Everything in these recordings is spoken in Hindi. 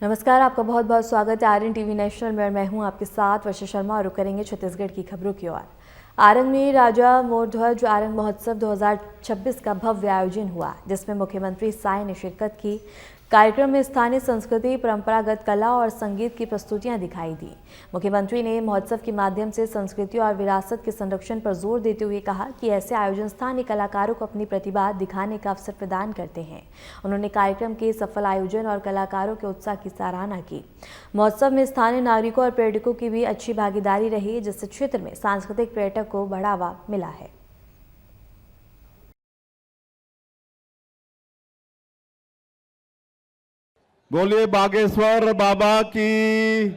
नमस्कार, आपका बहुत बहुत स्वागत है आरएन टीवी नेशनल में। मैं हूं आपके साथ वर्षा शर्मा और रुक करेंगे छत्तीसगढ़ की खबरों की ओर। आरंग में राजा मोरध्वज आरंग महोत्सव 2026 का भव्य आयोजन हुआ, जिसमें मुख्यमंत्री साय ने शिरकत की। कार्यक्रम में स्थानीय संस्कृति, परंपरागत कला और संगीत की प्रस्तुतियां दिखाई दी। मुख्यमंत्री ने महोत्सव के माध्यम से संस्कृति और विरासत के संरक्षण पर जोर देते हुए कहा कि ऐसे आयोजन स्थानीय कलाकारों को अपनी प्रतिभा दिखाने का अवसर प्रदान करते हैं। उन्होंने कार्यक्रम के सफल आयोजन और कलाकारों के उत्साह की सराहना की। महोत्सव में स्थानीय नागरिकों और पर्यटकों की भी अच्छी भागीदारी रही, जिससे क्षेत्र में सांस्कृतिक पर्यटक को बढ़ावा मिला है। बोलिए बागेश्वर बाबा की,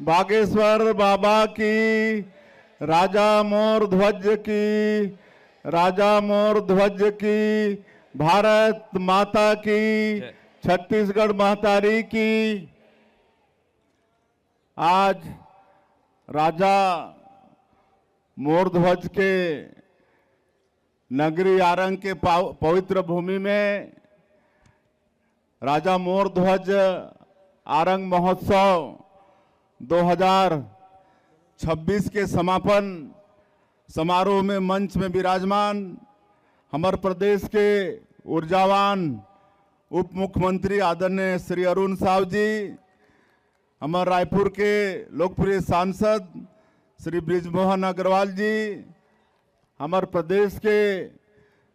बागेश्वर बाबा की, राजा मोर ध्वज की, राजा मोर ध्वज की, भारत माता की, छत्तीसगढ़ महतारी की। आज राजा मोर ध्वज के नगरी आरंग के पवित्र भूमि में राजा मोर ध्वज आरंग महोत्सव 2026 के समापन समारोह में मंच में विराजमान हमारे प्रदेश के ऊर्जावान उप मुख्यमंत्री आदरणीय श्री अरुण साव जी, हमारे रायपुर के लोकप्रिय सांसद श्री बृजमोहन अग्रवाल जी, हमारे प्रदेश के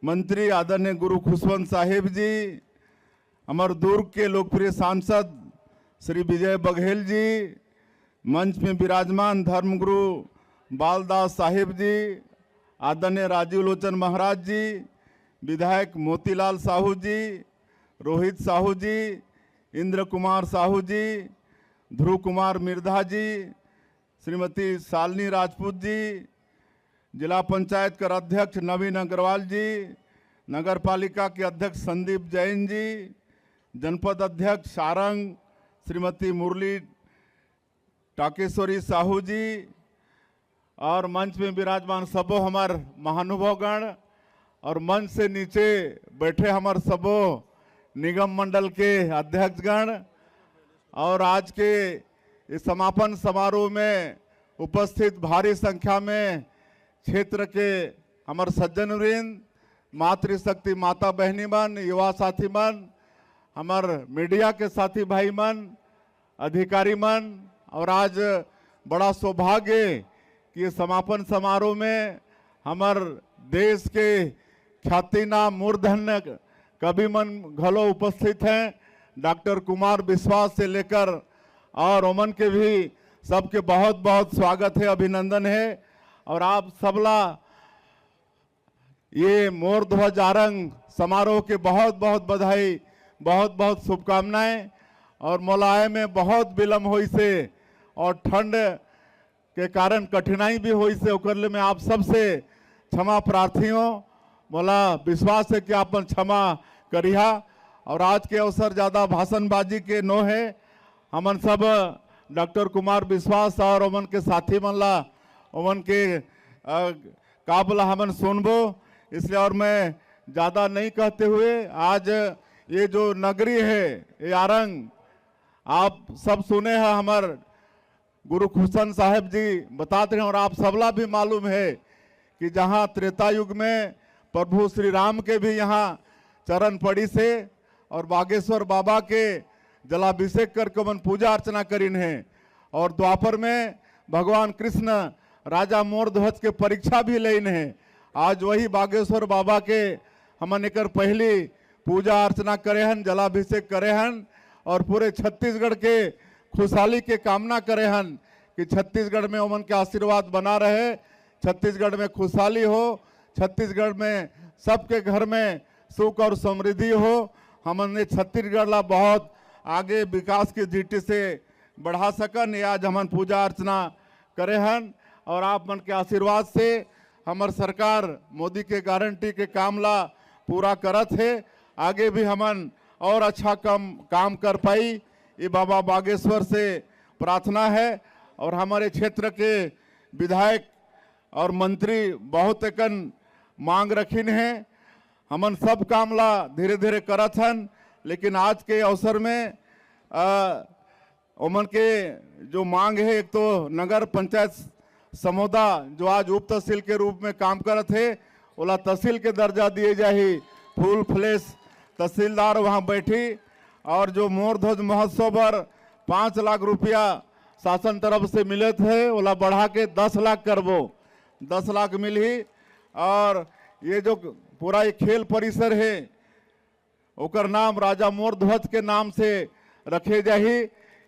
मंत्री आदरणीय गुरु खुशवंत साहिब जी, हमारे दुर्ग के लोकप्रिय सांसद श्री विजय बघेल जी, मंच में विराजमान धर्मगुरु बालदास साहिब जी, आदरणीय राजीव लोचन महाराज जी, विधायक मोतीलाल साहू जी, रोहित साहू जी, इंद्र कुमार साहू जी, ध्रुव कुमार मिर्धा जी, श्रीमती शालिनी राजपूत जी, जिला पंचायत कर अध्यक्ष नवीन अग्रवाल जी, नगर पालिका के अध्यक्ष संदीप जैन जी, जनपद अध्यक्ष सारंग श्रीमती मुरली टाकेश्वरी साहू जी, और मंच में विराजमान सबो हमार महानुभावगण और मंच से नीचे बैठे हमार सबो निगम मंडल के अध्यक्षगण, और आज के इस समापन समारोह में उपस्थित भारी संख्या में क्षेत्र के हमारे सज्जनवृंद, मातृशक्ति माता बहनी मन, युवा साथी मन, हमारे मीडिया के साथी भाई मन, अधिकारी मन, और आज बड़ा सौभाग्य कि समापन समारोह में हमारे देश के ख्यातिना मूर्धन्य कवि मन घलो उपस्थित हैं। डॉक्टर कुमार विश्वास से लेकर और ओमन के भी सबके बहुत बहुत स्वागत है, अभिनंदन है। और आप सबला ये मोर ध्वज आरंग समारोह के बहुत बहुत बधाई, बहुत बहुत शुभकामनाएं। और मोलाए में बहुत विलम्ब हुई से और ठंड के कारण कठिनाई भी हुई से ओकर में आप सबसे क्षमा प्रार्थियों। मोला विश्वास है कि आप क्षमा करिहा। और आज के अवसर ज़्यादा भाषणबाजी के नो है, हमन सब डॉक्टर कुमार विश्वास और ओमन के साथी मन ला ओमन के काबला हमन सुनबो, इसलिए और मैं ज़्यादा नहीं कहते हुए आज ये जो नगरी है ये आरंग आप सब सुने हैं, हमारे गुरु खुशन साहब जी बताते हैं और आप सबला भी मालूम है कि जहाँ त्रेता युग में प्रभु श्री राम के भी यहाँ चरण पड़ी से और बागेश्वर बाबा के जलाभिषेक करके मन पूजा अर्चना करीन है। और द्वापर में भगवान कृष्ण राजा मोर ध्वज के परीक्षा भी लेन है। आज वही बागेश्वर बाबा के हमन एकर पहली पूजा अर्चना करे हन, जलाभिषेक करे हन और पूरे छत्तीसगढ़ के खुशहाली के कामना करे हन कि छत्तीसगढ़ में ओमन के आशीर्वाद बना रहे, छत्तीसगढ़ में खुशहाली हो, छत्तीसगढ़ में सबके घर में सुख और समृद्धि हो। हमन ने छत्तीसगढ़ ला बहुत आगे विकास की दृष्टि से बढ़ा सकन, ये आज हमन पूजा अर्चना करे हन। और आप मन के आशीर्वाद से हमार सरकार मोदी के गारंटी के काम ला पूरा करत है। आगे भी हमन और अच्छा काम कर पाई, ये बाबा बागेश्वर से प्रार्थना है। और हमारे क्षेत्र के विधायक और मंत्री बहुत एकन मांग रखिन है, हमन सब काम ला धीरे धीरे करत हन, लेकिन आज के अवसर में उमन के जो मांग है, एक तो नगर पंचायत समोदा जो आज उप तहसील के रूप में काम करत है, ओला तहसील के दर्जा दिए जाही। फुल फ्लेश तहसीलदार वहाँ बैठी और जो मोर ध्वज महोत्सव पर 5 लाख रुपया शासन तरफ से मिले थे, ओला बढ़ा के 10 लाख करबो, 10 लाख मिली। और ये जो पूरा एक खेल परिसर है ओकर नाम राजा मोर ध्वज के नाम से रखे जाही।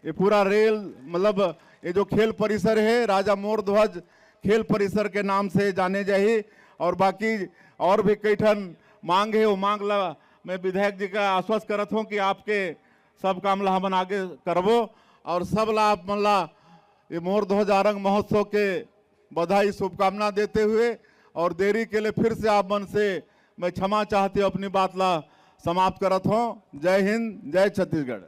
ये पूरा रेल मतलब ये जो खेल परिसर है राजा मोर ध्वज खेल परिसर के नाम से जाने जाही। और बाकी और भी कई ठन मांग है, वो मांग ला मैं विधायक जी का आश्वस्त करत हूँ कि आपके सब काम ला हमन आगे करबो और सब ला आप मन ला ये मोर ध्वज आरंग महोत्सव के बधाई शुभकामना देते हुए और देरी के लिए फिर से आप मन से मैं क्षमा चाहती हूँ, अपनी बात ला समाप्त करत हूँ। जय हिंद, जय छत्तीसगढ़।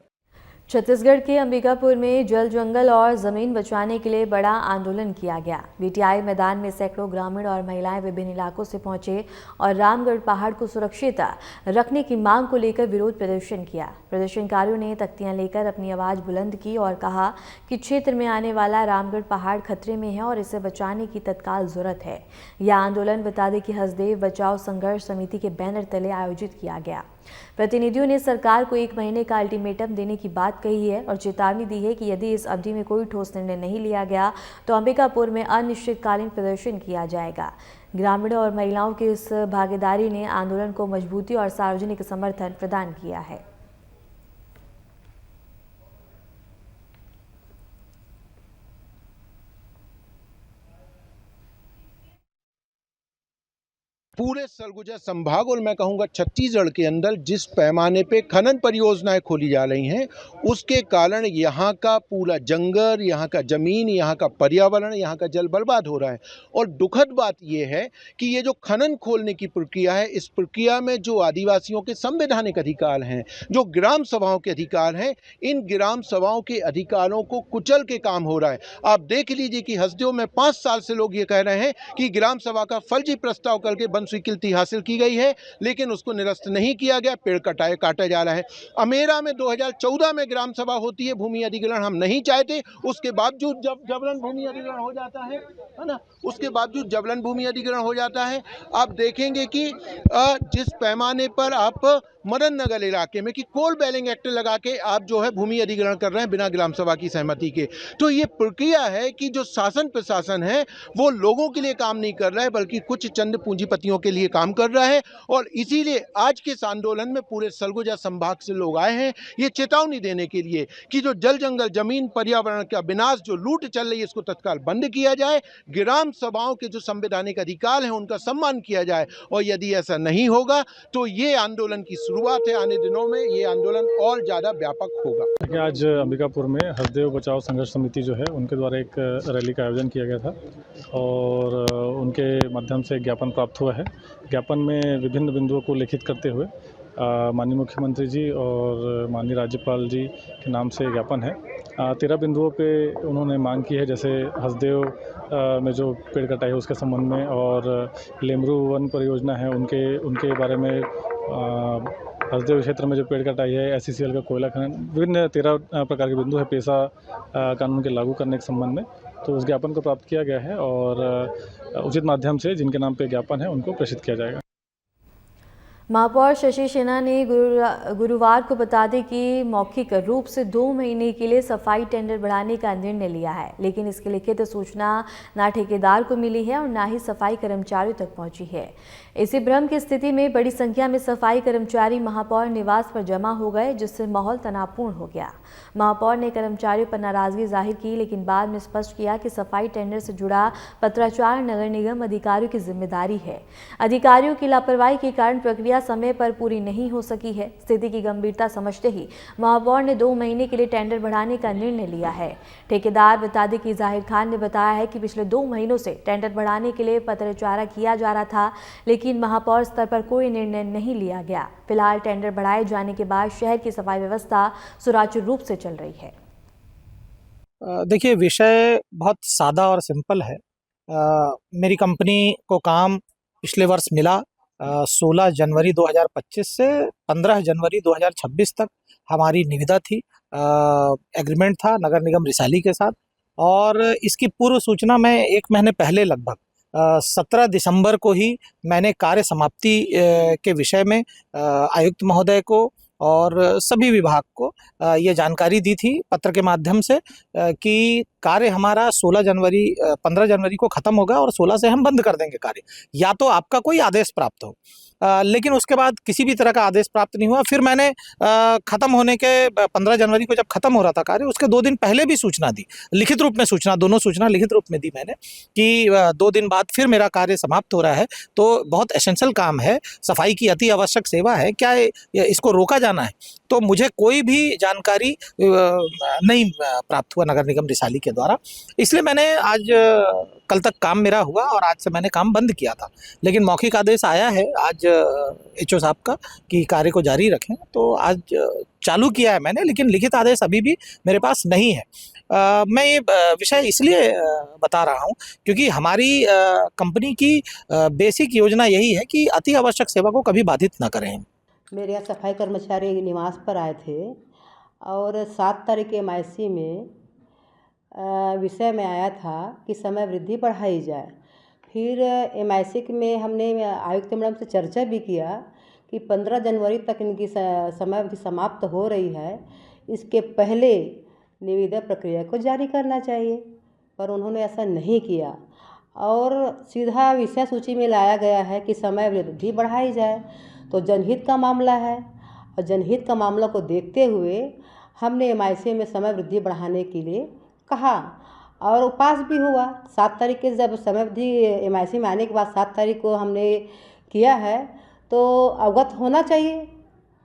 छत्तीसगढ़ के अंबिकापुर में जल जंगल और जमीन बचाने के लिए बड़ा आंदोलन किया गया। बीटीआई मैदान में सैकड़ों ग्रामीण और महिलाएं विभिन्न इलाकों से पहुंचे और रामगढ़ पहाड़ को सुरक्षित रखने की मांग को लेकर विरोध प्रदर्शन किया। प्रदर्शनकारियों ने तख्तियां लेकर अपनी आवाज बुलंद की और कहा कि क्षेत्र में आने वाला रामगढ़ पहाड़ खतरे में है और इसे बचाने की तत्काल जरूरत है। यह आंदोलन बता दें कि हसदेव बचाओ संघर्ष समिति के बैनर तले आयोजित किया गया। प्रतिनिधियों ने सरकार को 1 महीने का अल्टीमेटम देने की बात कही है और चेतावनी दी है कि यदि इस अवधि में कोई ठोस निर्णय नहीं लिया गया तो अंबिकापुर में अनिश्चितकालीन प्रदर्शन किया जाएगा। ग्रामीणों और महिलाओं की इस भागीदारी ने आंदोलन को मजबूती और सार्वजनिक समर्थन प्रदान किया है। पूरे सरगुजा संभाग और मैं कहूँगा छत्तीसगढ़ के अंदर जिस पैमाने पे खनन परियोजनाएं खोली जा रही हैं, उसके कारण यहाँ का पूरा जंगल, यहाँ का ज़मीन, यहाँ का पर्यावरण, यहाँ का जल बर्बाद हो रहा है। और दुखद बात ये है कि ये जो खनन खोलने की प्रक्रिया है, इस प्रक्रिया में जो आदिवासियों के संवैधानिक अधिकार हैं, जो ग्राम सभाओं के अधिकार हैं, इन ग्राम सभाओं के अधिकारों को कुचल के काम हो रहा है। आप देख लीजिए कि हसदेव में 5 साल से लोग ये कह रहे हैं कि ग्राम सभा का फर्जी प्रस्ताव करके वन स्वीकृति हासिल की गई है, लेकिन उसको निरस्त नहीं किया गया, पेड़ काटा जा रहा है। अमेरा में 2014 में ग्राम सभा होती है, भूमि अधिग्रहण हम नहीं चाहते, उसके बावजूद जब जबरन भूमि अधिग्रहण हो जाता है ना, उसके बावजूद जबरन भूमि अधिग्रहण हो जाता है। आप देखेंगे कि जिस पैमाने पर आप मदन नगर इलाके में कि कोल बैलिंग एक्ट लगा के आप जो है भूमि अधिग्रहण कर रहे हैं बिना ग्राम सभा की सहमति के। तो ये प्रक्रिया है कि जो शासन प्रशासन है वो लोगों के लिए काम नहीं कर रहा है, बल्कि कुछ चंद पूंजीपतियों के लिए काम कर रहा है। और इसीलिए आज के इस आंदोलन में पूरे सरगुजा संभाग से लोग आए हैं ये चेतावनी देने के लिए कि जो जल जंगल जमीन पर्यावरण का विनाश, जो लूट चल रही है, इसको तत्काल बंद किया जाए, ग्राम सभाओं के जो संवैधानिक अधिकार हैं उनका सम्मान किया जाए। और यदि ऐसा नहीं होगा तो ये आंदोलन की शुरुआत है, आने दिनों में ये आंदोलन और ज़्यादा व्यापक होगा। आज अंबिकापुर में हसदेव बचाओ संघर्ष समिति जो है उनके द्वारा एक रैली का आयोजन किया गया था और उनके माध्यम से ज्ञापन प्राप्त हुआ है। ज्ञापन में विभिन्न बिंदुओं को लिखित करते हुए माननीय मुख्यमंत्री जी और माननीय राज्यपाल जी के नाम से ज्ञापन है। 13 बिंदुओं पे उन्होंने मांग की है, जैसे हसदेव में जो पेड़ कटाई है उसके संबंध में और लेमरू वन परियोजना है उनके बारे में, हसदेव क्षेत्र में जो पेड़ कटाई है, SCCL का कोयला खनन, विभिन्न 13 प्रकार के बिंदु है पेशा कानून के लागू करने के संबंध में। तो उस ज्ञापन को प्राप्त किया गया है और उचित माध्यम से जिनके नाम पे ज्ञापन है उनको प्रेषित किया जाएगा। महापौर शशि सिन्हा ने गुरुवार को बता दें कि मौखिक रूप से 2 महीने के लिए सफाई टेंडर बढ़ाने का निर्णय लिया है, लेकिन इसकी लिखित सूचना ना ठेकेदार को मिली है और ना ही सफाई कर्मचारियों तक पहुंची है। इसी भ्रम की स्थिति में बड़ी संख्या में सफाई कर्मचारी महापौर निवास पर जमा हो गए, जिससे माहौल तनावपूर्ण हो गया। महापौर ने कर्मचारियों पर नाराजगी जाहिर की, लेकिन बाद में स्पष्ट किया कि सफाई टेंडर से जुड़ा पत्राचार नगर निगम अधिकारियों की जिम्मेदारी है। अधिकारियों की लापरवाही के कारण प्रक्रिया समय पर पूरी नहीं हो सकी है। स्थिति की गंभीरता समझते ही महापौर ने 2 महीने के लिए टेंडर बढ़ाने का निर्णय लिया है। ठेकेदार बता दें कि जाहिर खान ने बताया है कि पिछले 2 महीनों से टेंडर बढ़ाने के लिए पत्राचार किया जा रहा था, लेकिन महापौर स्तर पर कोई निर्णय नहीं लिया गया। फिलहाल टेंडर बढ़ाए जाने के बाद शहर की सफाई व्यवस्था सुचारू रूप से चल रही है। देखिए, विषय बहुत सादा और सिंपल है। मेरी कंपनी को काम पिछले वर्ष मिला 16 जनवरी 2025 से 15 जनवरी 2026 तक हमारी निविदा थी। एग्रीमेंट था नगर निगम रिसाली के साथ, और इसकी पूर्व सूचना मैं 1 महीने पहले लगभग 17 दिसंबर को ही मैंने कार्य समाप्ति के विषय में आयुक्त महोदय को और सभी विभाग को ये जानकारी दी थी पत्र के माध्यम से कि कार्य हमारा 15 जनवरी को ख़त्म होगा और 16 से हम बंद कर देंगे कार्य, या तो आपका कोई आदेश प्राप्त हो। लेकिन उसके बाद किसी भी तरह का आदेश प्राप्त नहीं हुआ। फिर मैंने ख़त्म होने के 15 जनवरी को जब ख़त्म हो रहा था कार्य, उसके 2 दिन पहले भी सूचना दी, लिखित रूप में सूचना, दोनों सूचना लिखित रूप में दी मैंने कि 2 दिन बाद फिर मेरा कार्य समाप्त हो रहा है, तो बहुत एसेंशियल काम है, सफाई की अति आवश्यक सेवा है, क्या इसको रोका जाना है? तो मुझे कोई भी जानकारी नहीं प्राप्त हुआ नगर निगम रिसाली के द्वारा, इसलिए मैंने आज कल तक काम मेरा हुआ और आज से मैंने काम बंद किया था। लेकिन मौखिक आदेश आया है आज एचओ साहब का कि कार्य को जारी रखें, तो आज चालू किया है मैंने, लेकिन लिखित आदेश अभी भी मेरे पास नहीं है। मैं ये विषय इसलिए बता रहा हूँ क्योंकि हमारी कंपनी की बेसिक योजना यही है कि अति आवश्यक सेवा को कभी बाधित ना करें। मेरे यहाँ सफाई कर्मचारी निवास पर आए थे और 7 तारीख के MIC में विषय में आया था कि समय वृद्धि बढ़ाई जाए। फिर MIC में हमने आयुक्त मैडम से चर्चा भी किया कि 15 जनवरी तक इनकी समय अवधि समाप्त हो रही है, इसके पहले निविदा प्रक्रिया को जारी करना चाहिए, पर उन्होंने ऐसा नहीं किया और सीधा विषय सूची में लाया गया है कि समय वृद्धि बढ़ाई जाए। तो जनहित का मामला है और जनहित का मामला को देखते हुए हमने MIC में समय वृद्धि बढ़ाने के लिए कहा और वो पास भी हुआ। 7 तारीख के जब समय अवधि MIC में आने के बाद 7 तारीख को हमने किया है तो अवगत होना चाहिए।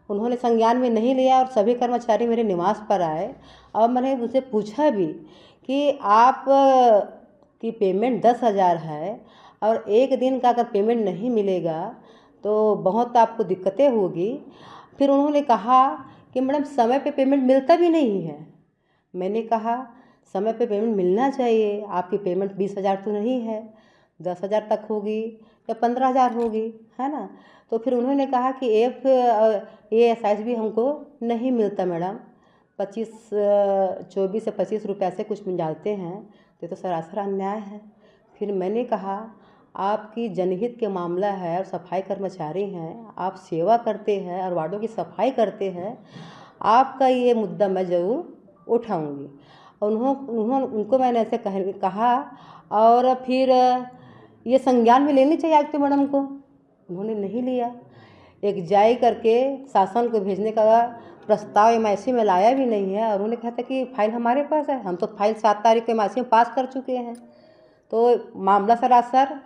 उन्होंने संज्ञान में नहीं लिया और सभी कर्मचारी मेरे निवास पर आए और मैंने उनसे पूछा भी कि आप की पेमेंट 10,000 है और 1 दिन का अगर पेमेंट नहीं मिलेगा तो बहुत आपको दिक्कतें होगी। फिर उन्होंने कहा कि मैडम समय पे पेमेंट मिलता भी नहीं है। मैंने कहा समय पे पेमेंट मिलना चाहिए, आपकी पेमेंट 20,000 तो नहीं है, 10,000 तक होगी या 15,000 होगी, है ना। तो फिर उन्होंने कहा कि ASIS भी हमको नहीं मिलता मैडम, 24 से 25 रुपये से कुछ मिल जाते हैं, तो सरासर अन्याय है। फिर मैंने कहा आपकी जनहित के मामला है और सफाई कर्मचारी हैं, आप सेवा करते हैं और वार्डों की सफाई करते हैं, आपका ये मुद्दा मैं ज़रूर उठाऊंगी। उनको मैंने ऐसे कहा और फिर ये संज्ञान में लेनी चाहिए आयुक्त मैडम को, उन्होंने नहीं लिया। एक जाई करके शासन को भेजने का प्रस्ताव MIC में लाया भी नहीं है और उन्होंने कहा था कि फाइल हमारे पास है, हम तो फाइल 7 तारीख को MIC में पास कर चुके हैं। तो मामला सरासर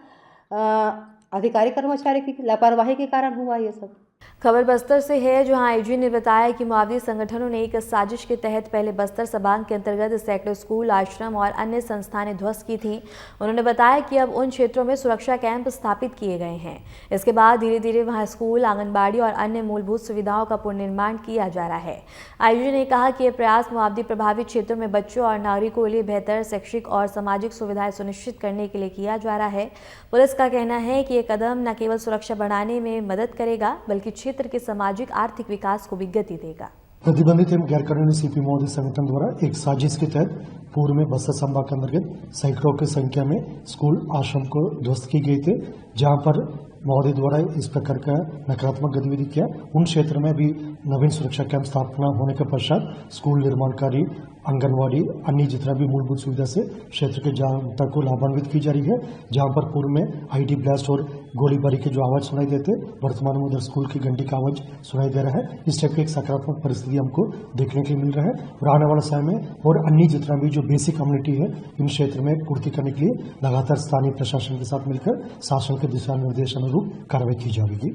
अधिकारी कर्मचारी की लापरवाही के कारण हुआ ये सब। खबर बस्तर से है, जहां आईजी ने बताया कि माओवादी संगठनों ने एक साजिश के तहत पहले बस्तर सबांग के अंतर्गत सैकड़ों स्कूल, आश्रम और अन्य संस्थानें ध्वस्त की थीं। उन्होंने बताया कि अब उन क्षेत्रों में सुरक्षा कैंप स्थापित किए गए हैं। इसके बाद धीरे धीरे वहां स्कूल, आंगनबाड़ी और अन्य मूलभूत सुविधाओं का पुनर्निर्माण किया जा रहा है। आईजी ने कहा कि यह प्रयास माओवादी प्रभावित क्षेत्रों में बच्चों और नागरिकों के लिए बेहतर शैक्षिक और सामाजिक सुविधाएं सुनिश्चित करने के लिए किया जा रहा है। पुलिस का कहना है कि ये कदम न केवल सुरक्षा बढ़ाने में मदद करेगा बल्कि क्षेत्र के सामाजिक आर्थिक विकास को भी गति देगा। प्रतिबंधित एवं गैर कानूनी सीपी माओवादी संगठन द्वारा एक साजिश के तहत पूर्व में बस्तर संभाग के अंतर्गत सैकड़ों की संख्या में स्कूल, आश्रम को ध्वस्त की गई थे, जहां पर माओवादी द्वारा इस प्रकार का नकारात्मक गतिविधि किया। उन क्षेत्र में भी नवीन सुरक्षा कैंप स्थापना होने के पश्चात स्कूल निर्माण कार्य, आंगनवाड़ी, अन्य जितना भी मूलभूत सुविधा से क्षेत्र के जनता को लाभान्वित की जा रही है। जहां पर पूर्व में आईडी ब्लास्ट और गोलीबारी के जो आवाज सुनाई देते, वर्तमान में उधर स्कूल की घंटी का आवाज सुनाई दे रहा है। इस टाइप की एक सकारात्मक परिस्थिति हमको देखने के लिए मिल रहा है और आने वाले समय में और अन्य जितना भी जो बेसिक कम्युनिटी है इन क्षेत्र में पूर्ति करने के लिए लगातार स्थानीय प्रशासन के साथ मिलकर शासन के दिशा निर्देश अनुरूप कार्रवाई की जाएगी।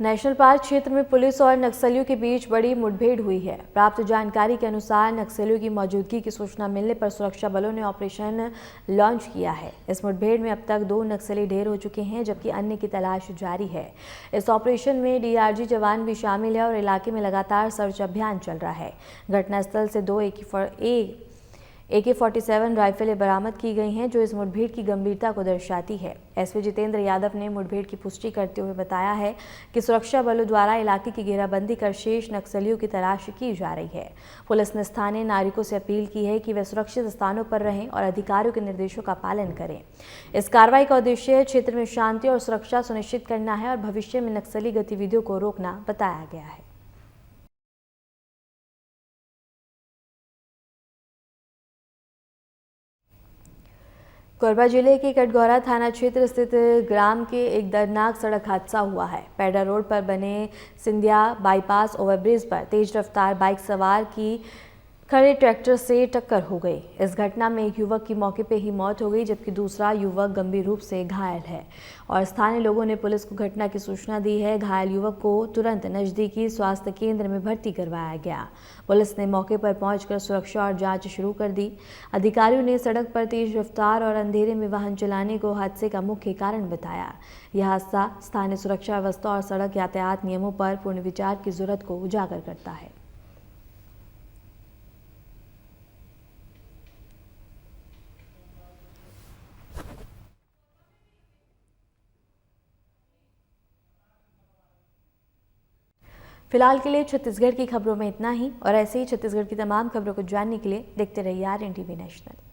नेशनल पार्क क्षेत्र में पुलिस और नक्सलियों के बीच बड़ी मुठभेड़ हुई है। प्राप्त जानकारी के अनुसार नक्सलियों की मौजूदगी की सूचना मिलने पर सुरक्षा बलों ने ऑपरेशन लॉन्च किया है। इस मुठभेड़ में अब तक 2 नक्सली ढेर हो चुके हैं, जबकि अन्य की तलाश जारी है। इस ऑपरेशन में DRG जवान भी शामिल है और इलाके में लगातार सर्च अभियान चल रहा है। घटनास्थल से 2 AK-47 राइफलें बरामद की गई हैं, जो इस मुठभेड़ की गंभीरता को दर्शाती है। एसपी जितेंद्र यादव ने मुठभेड़ की पुष्टि करते हुए बताया है कि सुरक्षा बलों द्वारा इलाके की घेराबंदी कर शेष नक्सलियों की तलाश की जा रही है। पुलिस ने स्थानीय नागरिकों से अपील की है कि वे सुरक्षित स्थानों पर रहें और अधिकारियों के निर्देशों का पालन करें। इस कार्रवाई का उद्देश्य क्षेत्र में शांति और सुरक्षा सुनिश्चित करना है और भविष्य में नक्सली गतिविधियों को रोकना बताया गया है। कोरबा जिले के कटघोरा थाना क्षेत्र स्थित ग्राम के एक दर्दनाक सड़क हादसा हुआ है। पैडा रोड पर बने सिंधिया बाईपास ओवरब्रिज पर तेज रफ्तार बाइक सवार की खड़े ट्रैक्टर से टक्कर हो गई। इस घटना में एक युवक की मौके पर ही मौत हो गई, जबकि दूसरा युवक गंभीर रूप से घायल है और स्थानीय लोगों ने पुलिस को घटना की सूचना दी है। घायल युवक को तुरंत नजदीकी स्वास्थ्य केंद्र में भर्ती करवाया गया। पुलिस ने मौके पर पहुंचकर सुरक्षा और जांच शुरू कर दी। अधिकारियों ने सड़क पर तेज रफ्तार और अंधेरे में वाहन चलाने को हादसे का मुख्य कारण बताया। यह हादसा स्थानीय सुरक्षा व्यवस्था और सड़क यातायात नियमों पर पुनर्विचार की जरूरत को उजागर करता है। फिलहाल के लिए छत्तीसगढ़ की खबरों में इतना ही और ऐसे ही छत्तीसगढ़ की तमाम खबरों को जानने के लिए देखते रहिए RNTV नेशनल।